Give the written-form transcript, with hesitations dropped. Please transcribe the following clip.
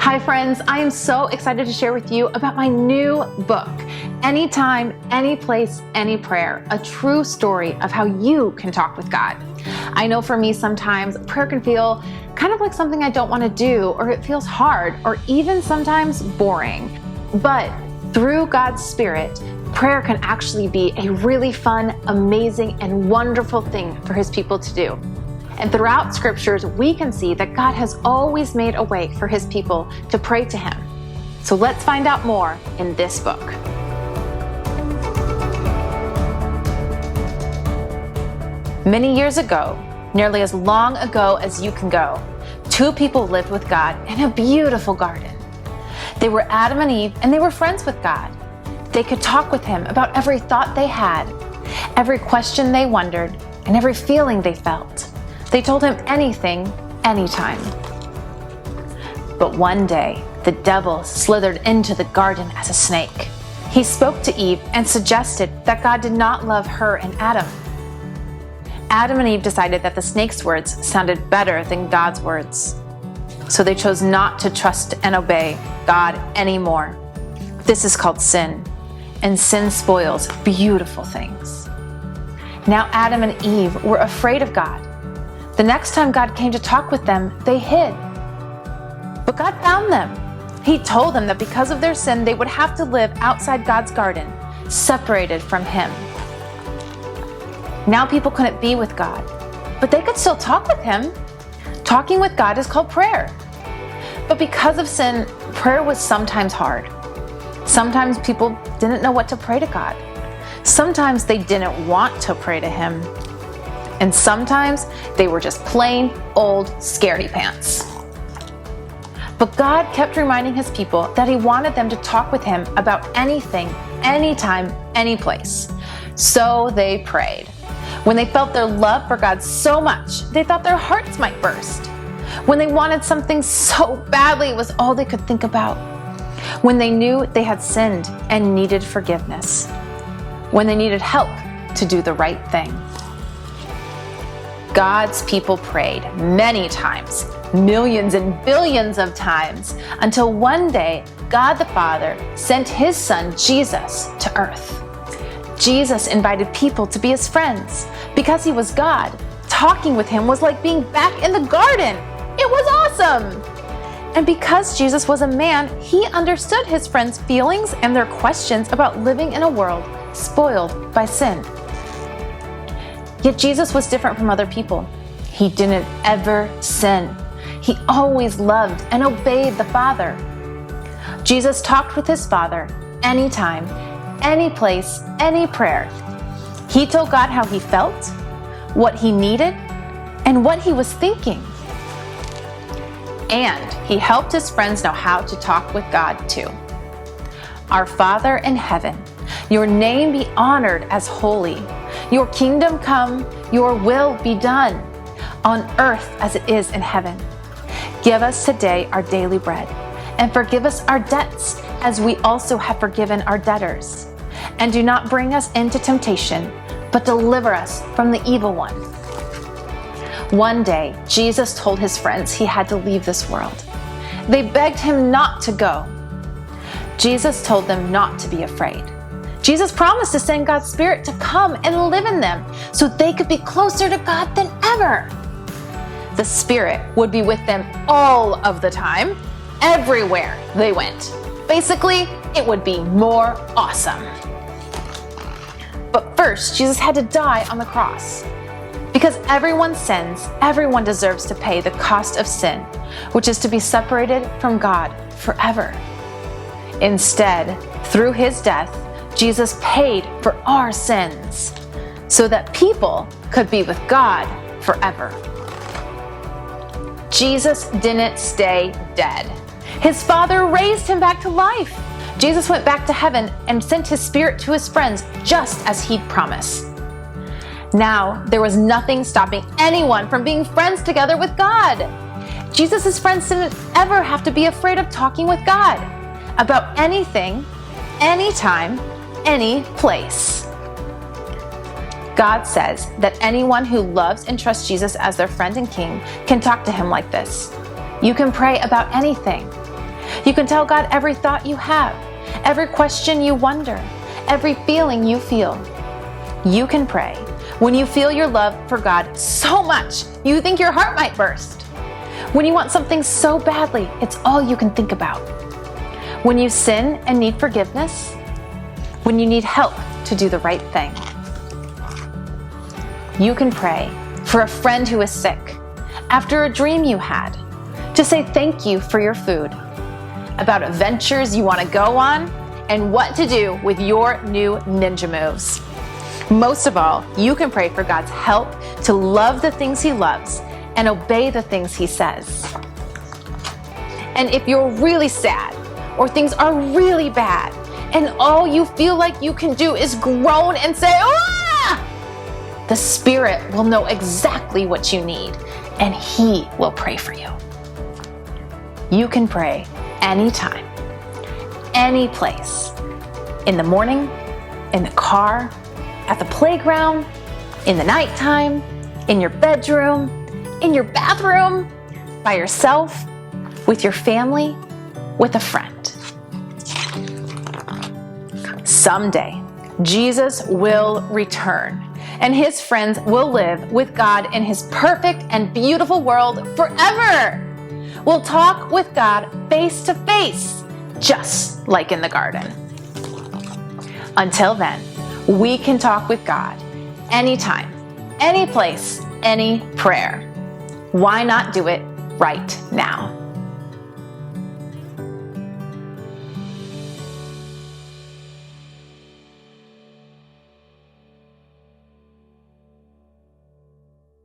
Hi friends, I am so excited to share with you about my new book, Anytime, Any Place, Any Prayer, a true story of how you can talk with God. I know for me sometimes prayer can feel kind of like something I don't want to do, or it feels hard, or even sometimes boring. But through God's Spirit, prayer can actually be a really fun, amazing, and wonderful thing for His people to do. And throughout scriptures, we can see that God has always made a way for His people to pray to Him. So let's find out more in this book. Many years ago, nearly as long ago as you can go, two people lived with God in a beautiful garden. They were Adam and Eve, and they were friends with God. They could talk with Him about every thought they had, every question they wondered, and every feeling they felt. They told Him anything, anytime. But one day, the devil slithered into the garden as a snake. He spoke to Eve and suggested that God did not love her and Adam. Adam and Eve decided that the snake's words sounded better than God's words. So they chose not to trust and obey God anymore. This is called sin, and sin spoils beautiful things. Now Adam and Eve were afraid of God. The next time God came to talk with them, they hid. But God found them. He told them that because of their sin, they would have to live outside God's garden, separated from Him. Now people couldn't be with God, but they could still talk with Him. Talking with God is called prayer. But because of sin, prayer was sometimes hard. Sometimes people didn't know what to pray to God. Sometimes they didn't want to pray to Him. And sometimes they were just plain old scaredy pants. But God kept reminding His people that He wanted them to talk with Him about anything, anytime, any place. So they prayed. When they felt their love for God so much, they thought their hearts might burst. When they wanted something so badly, it was all they could think about. When they knew they had sinned and needed forgiveness. When they needed help to do the right thing. God's people prayed many times, millions and billions of times, until one day God the Father sent His Son Jesus to earth. Jesus invited people to be His friends. Because He was God, talking with Him was like being back in the garden. It was awesome! And because Jesus was a man, He understood His friends' feelings and their questions about living in a world spoiled by sin. Yet Jesus was different from other people. He didn't ever sin. He always loved and obeyed the Father. Jesus talked with His Father anytime, any place, any prayer. He told God how He felt, what He needed, and what He was thinking. And He helped His friends know how to talk with God too. Our Father in heaven, Your name be honored as holy. Your kingdom come, Your will be done, on earth as it is in heaven. Give us today our daily bread, and forgive us our debts, as we also have forgiven our debtors. And do not bring us into temptation, but deliver us from the evil one. One day, Jesus told His friends He had to leave this world. They begged Him not to go. Jesus told them not to be afraid. Jesus promised to send God's Spirit to come and live in them so they could be closer to God than ever. The Spirit would be with them all of the time, everywhere they went. Basically, it would be more awesome. But first, Jesus had to die on the cross. Because everyone sins, everyone deserves to pay the cost of sin, which is to be separated from God forever. Instead, through His death, Jesus paid for our sins so that people could be with God forever. Jesus didn't stay dead. His Father raised Him back to life. Jesus went back to heaven and sent His Spirit to His friends just as He'd promised. Now, there was nothing stopping anyone from being friends together with God. Jesus' friends didn't ever have to be afraid of talking with God about anything, anytime, any place. God says that anyone who loves and trusts Jesus as their friend and king can talk to Him like this. You can pray about anything. You can tell God every thought you have, every question you wonder, every feeling you feel. You can pray when you feel your love for God so much you think your heart might burst. When you want something so badly, it's all you can think about. When you sin and need forgiveness. When you need help to do the right thing. You can pray for a friend who is sick, after a dream you had, to say thank you for your food, about adventures you want to go on, and what to do with your new ninja moves. Most of all, you can pray for God's help to love the things He loves and obey the things He says. And if you're really sad or things are really bad and all you feel like you can do is groan and say, "Ah!" the Spirit will know exactly what you need and He will pray for you. You can pray anytime, any place, in the morning, in the car, at the playground, in the nighttime, in your bedroom, in your bathroom, by yourself, with your family, with a friend. Someday, Jesus will return, and His friends will live with God in His perfect and beautiful world forever. We'll talk with God face to face, just like in the garden. Until then, we can talk with God anytime, any place, any prayer. Why not do it right now?